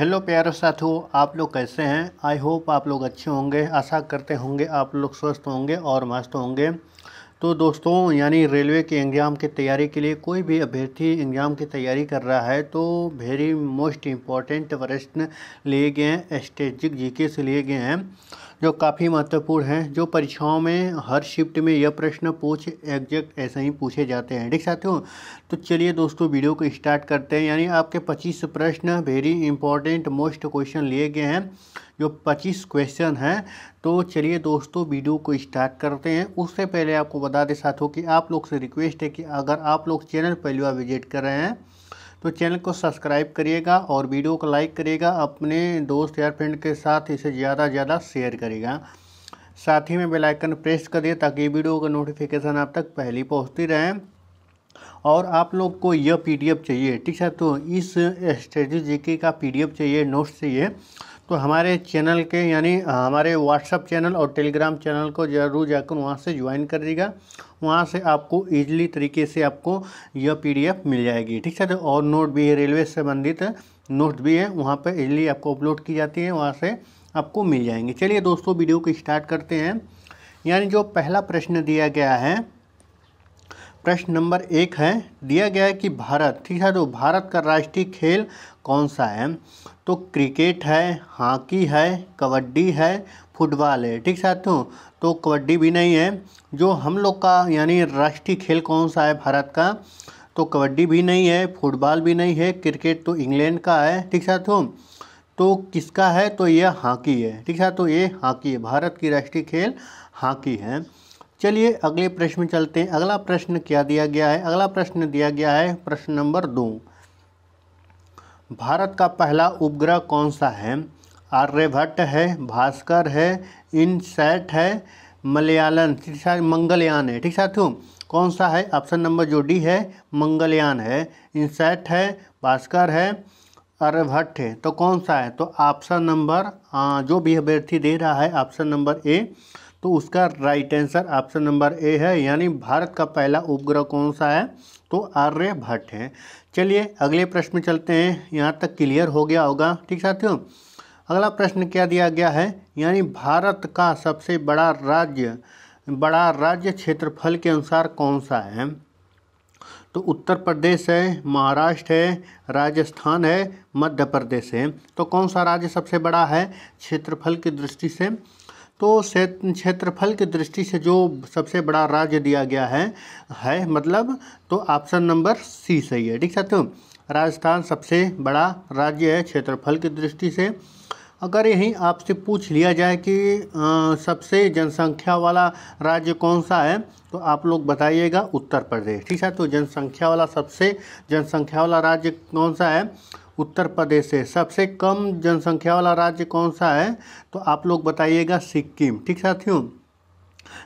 Hello प्यारे साथियों, आप लोग कैसे हैं। आई होप आप लोग अच्छे होंगे। आशा करते होंगे आप लोग स्वस्थ होंगे और मस्त होंगे। तो दोस्तों, यानी रेलवे के एग्ज़ाम की तैयारी के लिए कोई भी अभ्यर्थी एग्ज़ाम की तैयारी कर रहा है तो वेरी मोस्ट इम्पॉर्टेंट प्रश्न लिए गए हैं, स्ट्रेटेजिक जीके से लिए गए हैं, जो काफ़ी महत्वपूर्ण हैं, जो परीक्षाओं में हर शिफ्ट में यह प्रश्न एग्जैक्ट ऐसे ही पूछे जाते हैं। ठीक साथियों, तो चलिए दोस्तों वीडियो को स्टार्ट करते हैं। यानी आपके 25 प्रश्न वेरी इंपॉर्टेंट मोस्ट क्वेश्चन लिए गए हैं, जो 25 क्वेश्चन हैं। तो चलिए दोस्तों वीडियो को स्टार्ट करते हैं। उससे पहले आपको बता दें साथियों कि आप लोग से रिक्वेस्ट है कि अगर आप लोग चैनल पहली बार विजिट कर रहे हैं तो चैनल को सब्सक्राइब करिएगा और वीडियो को लाइक करिएगा, अपने दोस्त या फ्रेंड के साथ इसे ज़्यादा से ज़्यादा शेयर करिएगा। साथ ही में बेल आइकन प्रेस कर दिए ताकि वीडियो का नोटिफिकेशन आप तक पहले पहुँचती रहे। और आप लोग को यह पीडीएफ चाहिए, ठीक है, तो इस स्ट्रेटेजी जीके का पीडीएफ चाहिए, नोट्स चाहिए, तो हमारे चैनल के यानी हमारे व्हाट्सअप चैनल और टेलीग्राम चैनल को ज़रूर जाकर वहाँ से ज्वाइन कर दीजिएगा। वहाँ से आपको ईजिली तरीके से आपको यह पीडीएफ मिल जाएगी। ठीक है, तो और नोट भी है, रेलवे से संबंधित नोट भी है, वहाँ पर ईजिली आपको अपलोड की जाती है, वहाँ से आपको मिल जाएंगे। चलिए दोस्तों वीडियो को स्टार्ट करते हैं। यानी जो पहला प्रश्न दिया गया है, प्रश्न नंबर 1 है, दिया गया है कि भारत, ठीक है, तो भारत का राष्ट्रीय खेल कौन सा है। तो क्रिकेट है, हॉकी है, कबड्डी है, फुटबॉल है। ठीक साथियों, तो कबड्डी भी नहीं है। जो हम लोग का यानी राष्ट्रीय खेल कौन सा है भारत का, तो कबड्डी भी नहीं है, फुटबॉल भी नहीं है, क्रिकेट तो इंग्लैंड का है। ठीक साथियों, तो किसका है, तो यह हॉकी है। ठीक है, तो ये हॉकी है, भारत की राष्ट्रीय खेल हॉकी है। चलिए अगले प्रश्न में चलते हैं। अगला प्रश्न क्या दिया गया है, अगला प्रश्न दिया गया है प्रश्न नंबर 2, भारत का पहला उपग्रह कौन सा है। आर्यभट्ट है, भास्कर है, इनसैट है, मलयालन, मंगलयान है। ठीक साथियों, कौन सा है, ऑप्शन नंबर जो डी है मंगलयान है, इनसैट है, भास्कर है, आर्यभट्ट है। तो कौन सा है, तो ऑप्शन नंबर जो भी अभ्यर्थी दे रहा है ऑप्शन नंबर ए, तो उसका right answer option number A है। यानी भारत का पहला उपग्रह कौन सा है, तो आर्यभट्ट है। चलिए अगले प्रश्न में चलते हैं, यहाँ तक क्लियर हो गया होगा। ठीक साथियों, अगला प्रश्न क्या दिया गया है, यानी भारत का सबसे बड़ा राज्य क्षेत्रफल के अनुसार कौन सा है। तो उत्तर प्रदेश है, महाराष्ट्र है, राजस्थान है, मध्य प्रदेश है। तो कौन सा राज्य सबसे बड़ा है क्षेत्रफल की दृष्टि से, तो क्षेत्रफल की दृष्टि से जो सबसे बड़ा राज्य दिया गया है मतलब, तो ऑप्शन नंबर सी सही है। ठीक साथियों, राजस्थान सबसे बड़ा राज्य है क्षेत्रफल की दृष्टि से। अगर यहीं आपसे पूछ लिया जाए कि सबसे जनसंख्या वाला राज्य कौन सा है, तो आप लोग बताइएगा उत्तर प्रदेश। ठीक है, तो सबसे जनसंख्या वाला राज्य कौन सा है, उत्तर प्रदेश है। सबसे कम जनसंख्या वाला राज्य कौन सा है, तो आप लोग बताइएगा सिक्किम। ठीक साथियों,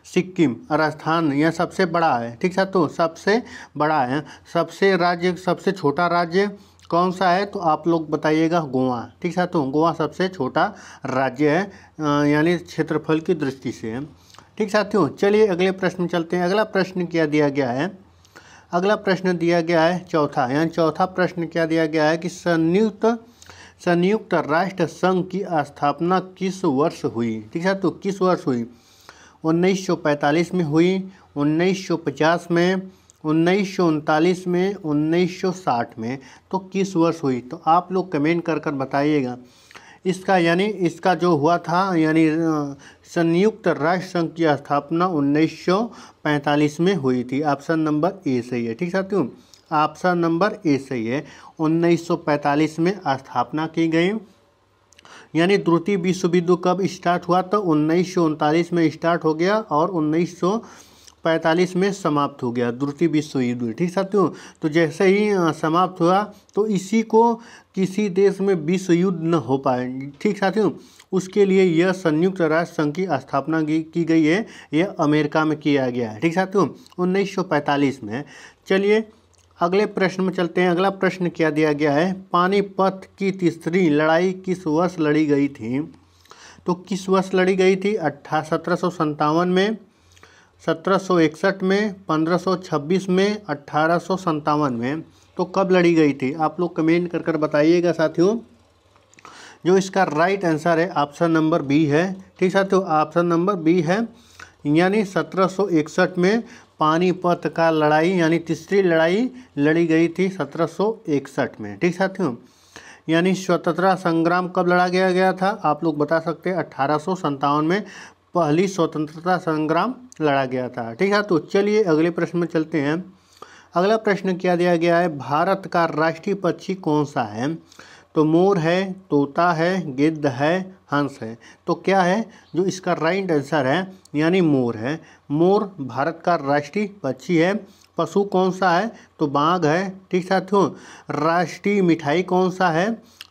सिक्किम, राजस्थान यह सबसे बड़ा है। ठीक साथियों, सबसे बड़ा है। सबसे छोटा राज्य कौन सा है, तो आप लोग बताइएगा गोवा। ठीक साथियों, गोवा सबसे छोटा राज्य है यानी क्षेत्रफल की दृष्टि से। ठीक साथियों, चलिए अगले प्रश्न में चलते हैं। अगला प्रश्न क्या दिया गया है, अगला प्रश्न दिया गया है चौथा, यानी चौथा प्रश्न क्या दिया गया है कि संयुक्त राष्ट्र संघ की स्थापना किस वर्ष हुई। ठीक है, तो किस वर्ष हुई, 1945 में हुई, 1950 में, 1939 में, 1960 में। तो किस वर्ष हुई, तो आप लोग कमेंट कर बताइएगा इसका। यानी इसका जो हुआ था, यानी संयुक्त राष्ट्र संघ की स्थापना 1945 में हुई थी। ऑप्शन नंबर ए सही है। ठीक साथियों, ऑप्शन नंबर ए सही है, 1945 में स्थापना की गई। यानी द्वितीय विश्व युद्ध कब स्टार्ट हुआ, तो 1939 में स्टार्ट हो गया और 1945 में समाप्त हो गया द्वितीय विश्व युद्ध। ठीक साथियों, तो जैसे ही समाप्त हुआ तो इसी को किसी देश में विश्व युद्ध न हो पाए। ठीक साथियों, उसके लिए यह संयुक्त राष्ट्र संघ की स्थापना की गई है, यह अमेरिका में किया गया है। ठीक साथियों, 1945 में। चलिए अगले प्रश्न में चलते हैं। अगला प्रश्न क्या दिया गया है, पानीपत की तीसरी लड़ाई किस वर्ष लड़ी गई थी। तो किस वर्ष लड़ी गई थी, 1757 में, 1761 में, 1526 में, 1857 में। तो कब लड़ी गई थी, आप लोग कमेंट कर बताइएगा साथियों। जो इसका राइट आंसर है ऑप्शन नंबर बी है। ठीक साथियों, ऑप्शन नंबर बी है, यानी 1761 में पानीपत का लड़ाई यानी तीसरी लड़ाई लड़ी गई थी 1761 में। ठीक साथियों, यानी स्वतंत्रता संग्राम कब लड़ा गया था, आप लोग बता सकते हैं 1857 में पहली स्वतंत्रता संग्राम लड़ा गया था। ठीक है, तो चलिए अगले प्रश्न में चलते हैं। अगला प्रश्न क्या दिया गया है, भारत का राष्ट्रीय पक्षी कौन सा है? तो मोर है, तोता है, गिद्ध है, हंस है। तो क्या है जो इसका राइट आंसर है, यानी मोर है। मोर भारत का राष्ट्रीय पक्षी है। पशु कौन सा है? तो बाघ है। ठीक साथियों, राष्ट्रीय मिठाई कौन सा है?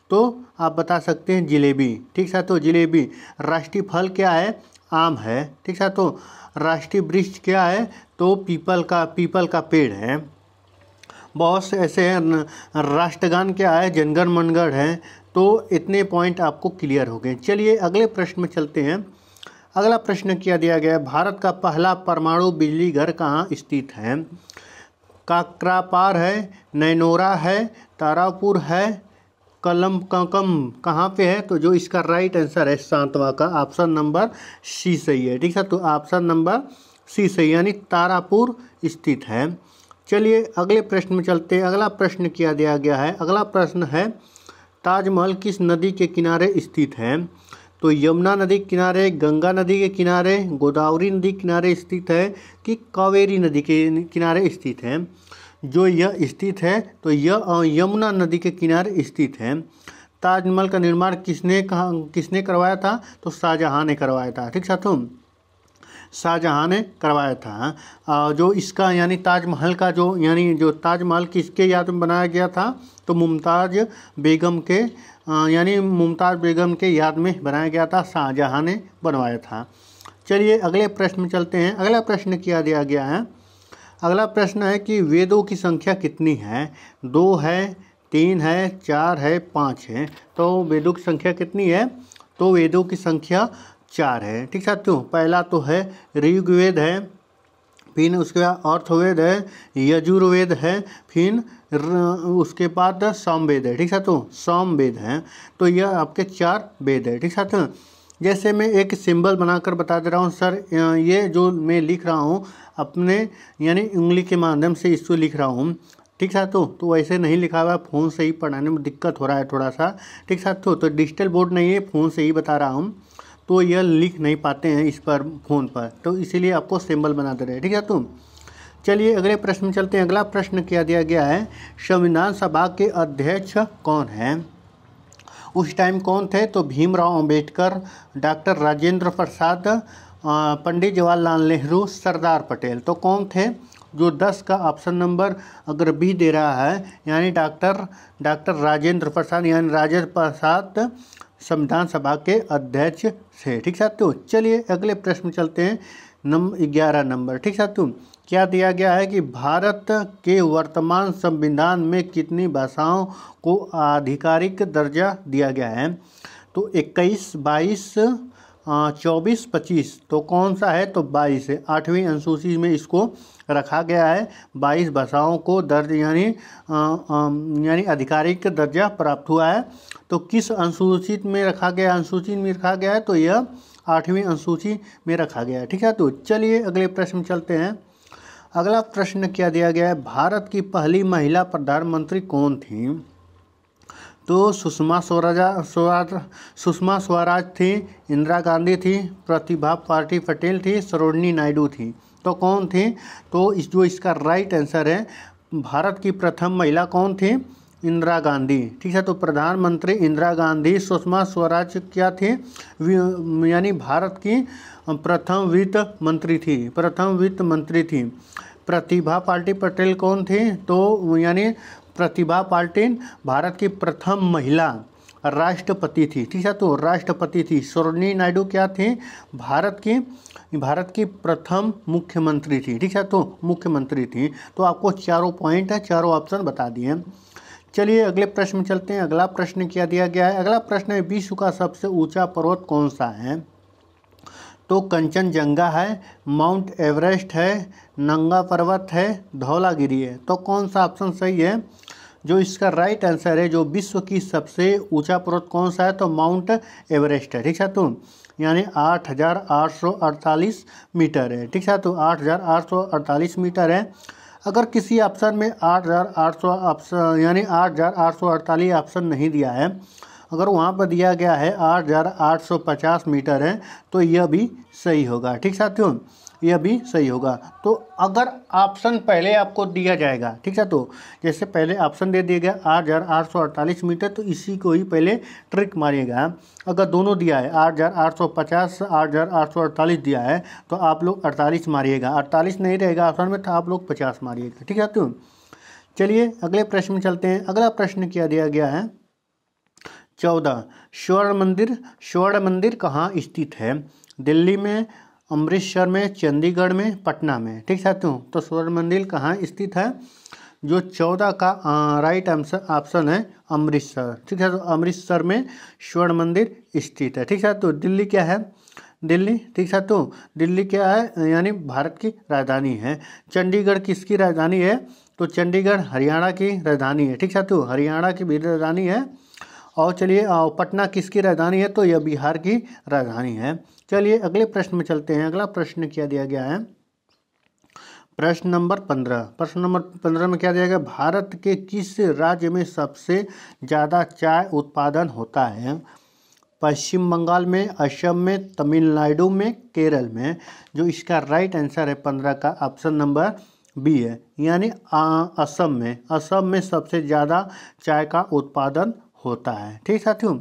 तो आप बता सकते हैं जिलेबी। ठीक साथियों, जिलेबी। राष्ट्रीय फल क्या है? आम है। ठीक साथियों, राष्ट्रीय वृक्ष क्या है? तो पीपल का पेड़ है। बहुत से ऐसे हैं। राष्ट्रगान क्या है? जनगण मनगढ़ है। तो इतने पॉइंट आपको क्लियर हो गए। चलिए अगले प्रश्न में चलते हैं। अगला प्रश्न क्या दिया गया है, भारत का पहला परमाणु बिजली घर कहाँ स्थित है? काकरापार है, नैनोरा है, तारापुर है, कलमकम कहाँ पे है? तो जो इसका राइट आंसर है सातवां का ऑप्शन नंबर सी सही है। ठीक है, तो ऑप्शन नंबर सी सही, यानी तारापुर स्थित है। चलिए अगले प्रश्न में चलते हैं। अगला प्रश्न क्या दिया गया है? अगला प्रश्न है, ताजमहल किस नदी के किनारे स्थित है? तो यमुना नदी के किनारे, गंगा नदी के किनारे, गोदावरी नदी के किनारे स्थित है कि कावेरी नदी के किनारे स्थित है? जो यह स्थित है तो यह यमुना नदी के किनारे स्थित है। ताजमहल का निर्माण किसने करवाया था? तो शाहजहां ने करवाया था। ठीक साथियों, शाहजहां ने करवाया था। जो इसका यानी ताजमहल का जो ताजमहल किसके याद में बनाया गया था? तो मुमताज़ बेगम के याद में बनाया गया था। शाहजहां ने बनवाया था। चलिए अगले प्रश्न में चलते हैं। अगला प्रश्न क्या दिया गया है? अगला प्रश्न है कि वेदों की संख्या कितनी है? 2 है, 3 है, 4 है, 5 है। तो वेदों की संख्या कितनी है? तो वेदों की संख्या 4 है। ठीक साथियों, पहला तो है ऋग्वेद है, फिर उसके बाद अर्थवेद है, यजुर्वेद है, फिर उसके बाद सामवेद है। ठीक साथियों, सामवेद है। तो यह आपके 4 वेद है। ठीक साथियों, जैसे मैं एक सिंबल बनाकर बता दे रहा हूँ सर, ये जो मैं लिख रहा हूँ अपने यानी उंगली के माध्यम से इसको लिख रहा हूँ। ठीक साथियों, तो वैसे नहीं लिखा हुआ, फ़ोन से ही पढ़ाने में दिक्कत हो रहा है थोड़ा सा। ठीक साथियों, तो डिजिटल बोर्ड नहीं है, फ़ोन से ही बता रहा हूँ, तो यह लिख नहीं पाते हैं इस पर फ़ोन पर, तो इसीलिए आपको सिंबल बना दे रहे हैं। ठीक है, तो चलिए अगले प्रश्न में चलते हैं। अगला प्रश्न क्या दिया गया है, संविधान सभा के अध्यक्ष कौन है? उस टाइम कौन थे? तो भीमराव अंबेडकर, डॉक्टर राजेंद्र प्रसाद, पंडित जवाहरलाल नेहरू, सरदार पटेल। तो कौन थे? जो 10 का ऑप्शन नंबर अगर बी दे रहा है, यानी डॉक्टर राजेंद्र प्रसाद, यानी राजेंद्र प्रसाद संविधान सभा के अध्यक्ष थे। ठीक साथियों, चलिए अगले प्रश्न चलते हैं। 11 नंबर। ठीक साथियों, क्या दिया गया है कि भारत के वर्तमान संविधान में कितनी भाषाओं को आधिकारिक दर्जा दिया गया है? तो 21, 22, 24, 25। तो कौन सा है? तो 22 है। 8वीं अनुसूची में इसको रखा गया है। 22 भाषाओं को दर्ज यानी आधिकारिक दर्जा प्राप्त हुआ है। तो किस अनुसूची में रखा गया? अनुसूची में रखा गया है, तो यह 8वीं अनुसूची में रखा गया है। ठीक है, तो चलिए अगले प्रश्न में चलते हैं। अगला प्रश्न क्या दिया गया है, भारत की पहली महिला प्रधानमंत्री कौन थी? तो सुषमा स्वराज थी, इंदिरा गांधी थी, प्रतिभा पाटिल पटेल थी, सरोजिनी नायडू थी। तो कौन थी? तो इसका राइट आंसर है, भारत की प्रथम महिला कौन थी? इंदिरा गांधी। ठीक है, तो प्रधानमंत्री इंदिरा गांधी। सुषमा स्वराज क्या थी? यानी भारत की प्रथम वित्त मंत्री थी। प्रतिभा पाटिल पटेल कौन थी? तो यानी प्रतिभा पाटिल भारत की प्रथम महिला राष्ट्रपति थी। ठीक है, तो राष्ट्रपति थी। सरोजिनी नायडू क्या थी? भारत की प्रथम मुख्यमंत्री थी। ठीक है, तो मुख्यमंत्री थी। तो आपको चारों पॉइंट है, चारों ऑप्शन बता दिए। चलिए अगले प्रश्न में चलते हैं। अगला प्रश्न क्या दिया गया है? अगला प्रश्न है, विश्व का सबसे ऊंचा पर्वत कौन सा है? तो कंचनजंगा है, माउंट एवरेस्ट है, नंगा पर्वत है, धौलागिरी है। तो कौन सा ऑप्शन सही है? जो इसका राइट आंसर है, जो विश्व की सबसे ऊंचा पर्वत कौन सा है, तो माउंट एवरेस्ट है। ठीक है, तो यानी 8,848 मीटर है। ठीक है, तो 8,848 मीटर है। अगर किसी ऑप्शन में 8,800 ऑप्शन यानी 8,848 ऑप्शन नहीं दिया है, अगर वहाँ पर दिया गया है 8,850 मीटर है, तो यह भी सही होगा। ठीक साथियों, यह भी सही होगा। तो अगर ऑप्शन पहले आपको दिया जाएगा, ठीक है, तो जैसे पहले ऑप्शन दे दिया गया 8,848 मीटर, तो इसी को ही पहले ट्रिक मारिएगा। अगर दोनों दिया है 8,850 8,848 दिया है, तो आप लोग 48 मारिएगा। 48 नहीं रहेगा ऑप्शन में, तो आप लोग 50 मारिएगा। ठीक है साथियों, चलिए अगले प्रश्न में चलते हैं। अगला प्रश्न क्या दिया गया है, 14, स्वर्ण मंदिर कहाँ स्थित है? दिल्ली में, अमृतसर में, चंडीगढ़ में, पटना में। ठीक साथियों, तो स्वर्ण मंदिर कहाँ स्थित है? जो 14 का राइट आंसर ऑप्शन है अमृतसर। ठीक है, तो अमृतसर में स्वर्ण मंदिर स्थित है। ठीक है, तो दिल्ली क्या है? दिल्ली, ठीक है, तो दिल्ली क्या है, यानी भारत की राजधानी है। चंडीगढ़ किसकी राजधानी है? तो चंडीगढ़ हरियाणा की राजधानी है। ठीक है, तो हरियाणा की भी राजधानी है। और चलिए पटना किसकी राजधानी है? तो यह बिहार की राजधानी है। चलिए अगले प्रश्न में चलते हैं। अगला प्रश्न क्या दिया गया है, प्रश्न नंबर 15। प्रश्न नंबर 15 में क्या दिया गया, भारत के किस राज्य में सबसे ज़्यादा चाय उत्पादन होता है? पश्चिम बंगाल में, असम में, तमिलनाडु में, केरल में। जो इसका राइट आंसर है 15 का ऑप्शन नंबर बी है, यानी असम में। असम में सबसे ज़्यादा चाय का उत्पादन होता है। ठीक साथियों,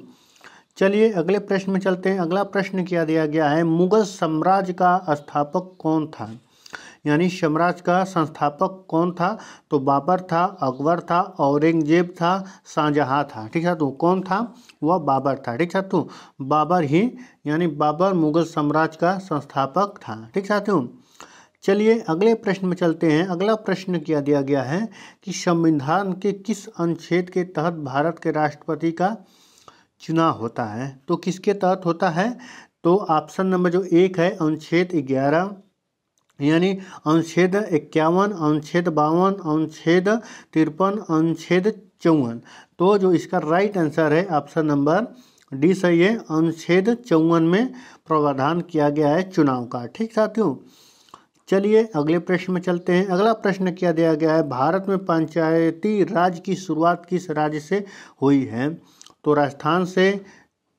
चलिए अगले प्रश्न में चलते हैं। अगला प्रश्न क्या दिया गया है, मुगल साम्राज्य का स्थापक कौन था? यानी साम्राज्य का संस्थापक कौन था? तो बाबर था, अकबर था, औरंगजेब था, शाहजहां था। ठीक है, तो कौन था? वह बाबर था। ठीक है, तो बाबर ही, यानी बाबर मुगल साम्राज्य का संस्थापक था। ठीक साथियों, चलिए अगले प्रश्न में चलते हैं। अगला प्रश्न क्या दिया गया है कि संविधान के किस अनुच्छेद के तहत भारत के राष्ट्रपति का चुनाव होता है? तो किसके तहत होता है? तो ऑप्शन नंबर जो 1 है अनुच्छेद 11, यानी अनुच्छेद 51, अनुच्छेद 52, अनुच्छेद 53, अनुच्छेद 54। तो जो इसका राइट आंसर है ऑप्शन नंबर डी सही है। अनुच्छेद 54 में प्रावधान किया गया है चुनाव का। ठीक साथियों, चलिए अगले प्रश्न में चलते हैं। अगला प्रश्न क्या दिया गया है, भारत में पंचायती राज की शुरुआत किस राज्य से हुई है? तो राजस्थान से,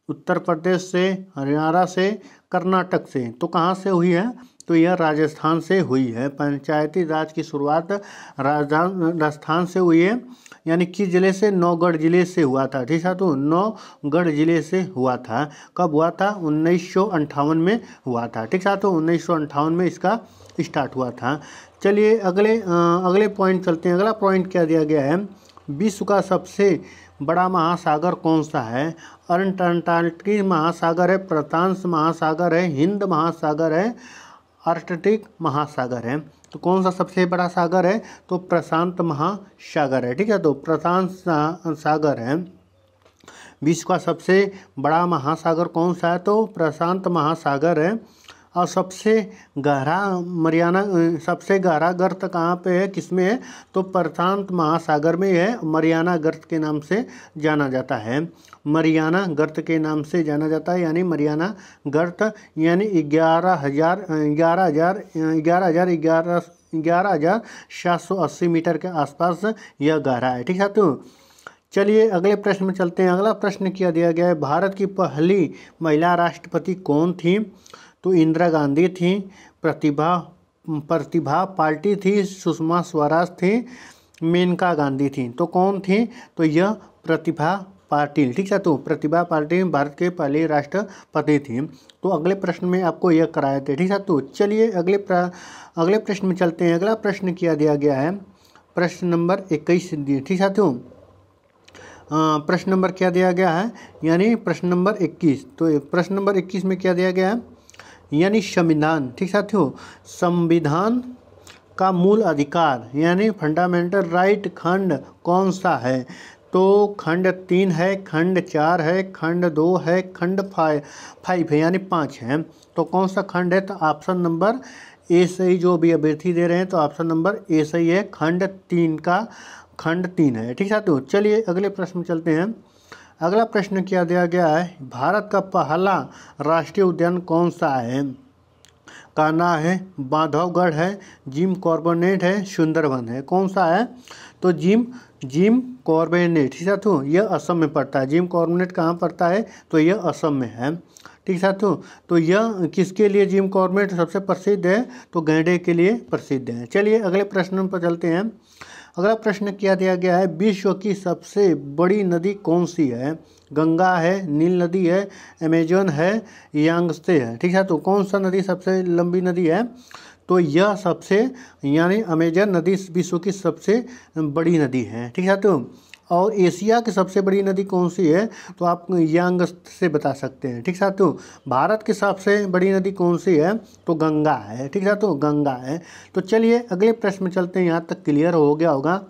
उत्तर प्रदेश से, हरियाणा से, कर्नाटक से। तो कहाँ से हुई है? तो यह राजस्थान से हुई है। पंचायती राज की शुरुआत राजस्थान से हुई है, यानी किस जिले से? नौगढ़ जिले से हुआ था। ठीक है, तो नौगढ़ जिले से हुआ था। कब हुआ था? 1958 में हुआ था। ठीक है, तो 1958 में इसका स्टार्ट हुआ था। चलिए अगले पॉइंट चलते हैं। अगला पॉइंट क्या दिया गया है, विश्व का सबसे बड़ा महासागर कौन सा है? अंटार्कटिक महासागर है, प्रशांत महासागर है, हिंद महासागर है, आर्कटिक महासागर है। तो कौन सा सबसे बड़ा सागर है? तो प्रशांत महासागर है। ठीक है, तो प्रशांत सागर है। विश्व का सबसे बड़ा महासागर कौन सा है? तो प्रशांत महासागर है। और सबसे गहरा गर्त कहाँ पे है, किसमें है? तो प्रशांत महासागर में है। मरियाना गर्त के नाम से जाना जाता है। मरियाना गर्त के नाम से जाना जाता है, यानी मरियाना गर्त, यानी 11,780 मीटर के आसपास यह गहरा है। ठीक है, तो चलिए अगले प्रश्न में चलते हैं। अगला प्रश्न क्या दिया गया है, भारत की पहली महिला राष्ट्रपति कौन थी? तो इंदिरा गांधी थी, प्रतिभा पाटिल थी, सुषमा स्वराज थी, मेनका गांधी थी। तो कौन थी? तो यह प्रतिभा पाटिल। ठीक है, तो प्रतिभा पाटिल भारत के पहले राष्ट्रपति थी। तो अगले प्रश्न में आपको यह कराए थे। ठीक है, तो चलिए अगले प्रश्न में चलते हैं। अगला प्रश्न क्या दिया गया है, प्रश्न नंबर 21। ठीक है, तो प्रश्न नंबर क्या दिया गया है, यानी प्रश्न नंबर 21। तो प्रश्न नंबर 21 में क्या दिया गया है, यानी संविधान। ठीक साथियों, संविधान का मूल अधिकार यानी फंडामेंटल राइट खंड कौन सा है? तो खंड 3 है, खंड 4 है, खंड 2 है, खंड 5 है, यानी 5 है। तो कौन सा खंड है? तो ऑप्शन नंबर ए सही, जो भी अभ्यर्थी दे रहे हैं तो ऑप्शन नंबर ए सही है। खंड 3 का खंड 3 है। ठीक साथियों, चलिए अगले प्रश्न में चलते हैं। अगला प्रश्न क्या दिया गया है, भारत का पहला राष्ट्रीय उद्यान कौन सा है? कान्हा है, बांधवगढ़ है, जिम कॉर्बेट है, सुंदरवन है। कौन सा है? तो जिम कॉर्बेट। ठीक साथियों, यह असम में पड़ता है। जिम कॉर्बेट कहाँ पड़ता है? तो यह असम में है। ठीक साथियों, तो यह किसके लिए जिम कॉर्बेट सबसे प्रसिद्ध है? तो गैंडे के लिए प्रसिद्ध है। चलिए अगले प्रश्न पर चलते हैं। अगला प्रश्न क्या दिया गया है, विश्व की सबसे बड़ी नदी कौन सी है? गंगा है, नील नदी है, अमेजन है, यांगत्से है। ठीक है, तो कौन सा नदी सबसे लंबी नदी है? तो यह सबसे यानी अमेजन नदी विश्व की सबसे बड़ी नदी है। ठीक है, तो और एशिया की सबसे बड़ी नदी कौन सी है? तो आप यांगत्से से बता सकते हैं। ठीक साथियों, भारत की सबसे बड़ी नदी कौन सी है? तो गंगा है। ठीक है, तो गंगा है। तो चलिए अगले प्रश्न में चलते हैं। यहाँ तक क्लियर हो गया होगा,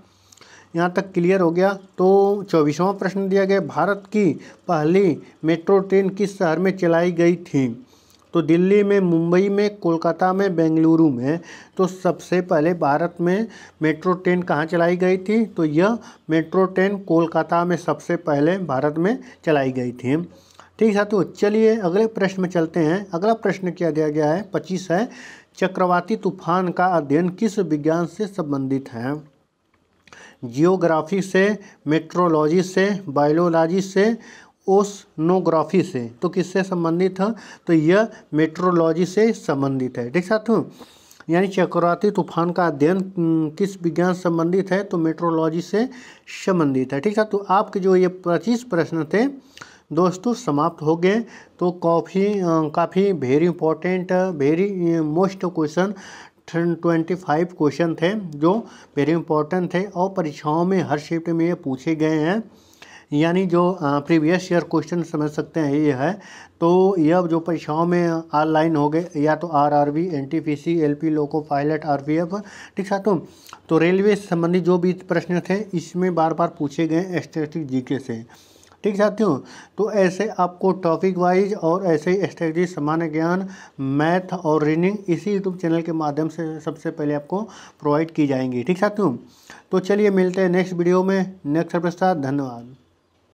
यहाँ तक क्लियर हो गया। तो 24वां प्रश्न दिया गया, भारत की पहली मेट्रो ट्रेन किस शहर में चलाई गई थी? तो दिल्ली में, मुंबई में, कोलकाता में, बेंगलुरु में। तो सबसे पहले भारत में मेट्रो ट्रेन कहाँ चलाई गई थी? तो यह मेट्रो ट्रेन कोलकाता में सबसे पहले भारत में चलाई गई थी। ठीक है, तो चलिए अगले प्रश्न में चलते हैं। अगला प्रश्न क्या दिया गया है? 25 है, चक्रवाती तूफान का अध्ययन किस विज्ञान से संबंधित है? जियोग्राफी से, मेट्रोलॉजी से, बायोलॉजी से, ओशनोग्राफी से। तो किससे संबंधित है? तो यह मेट्रोलॉजी से संबंधित है। ठीक साथियों, यानी चक्रवाती तूफान का अध्ययन किस विज्ञान से संबंधित है? तो मेट्रोलॉजी से संबंधित है। ठीक है, तो आपके जो ये 25 प्रश्न थे दोस्तों समाप्त हो गए। तो काफ़ी very important, very most question 25 question थे जो वेरी इंपॉर्टेंट थे और परीक्षाओं में हर शिफ्ट में ये पूछे गए हैं। यानी जो प्रीवियस ईयर क्वेश्चन समझ सकते हैं ये है। तो यह जो परीक्षाओं में ऑनलाइन हो गए, या तो RRB, NTPC, LP, loco pilot, RPF. ठीक है, तो रेलवे से संबंधित जो भी प्रश्न थे इसमें बार बार पूछे गए स्टैटिस्टिक्स जीके से। ठीक साथियों, तो ऐसे आपको टॉपिक वाइज और ऐसे ही स्ट्रेटजी, सामान्य ज्ञान, मैथ और रीडिंग इसी यूट्यूब चैनल के माध्यम से सबसे पहले आपको प्रोवाइड की जाएंगी। ठीक साथियों, तो चलिए मिलते हैं नेक्स्ट वीडियो में नेक्स्ट के साथ। धन्यवाद।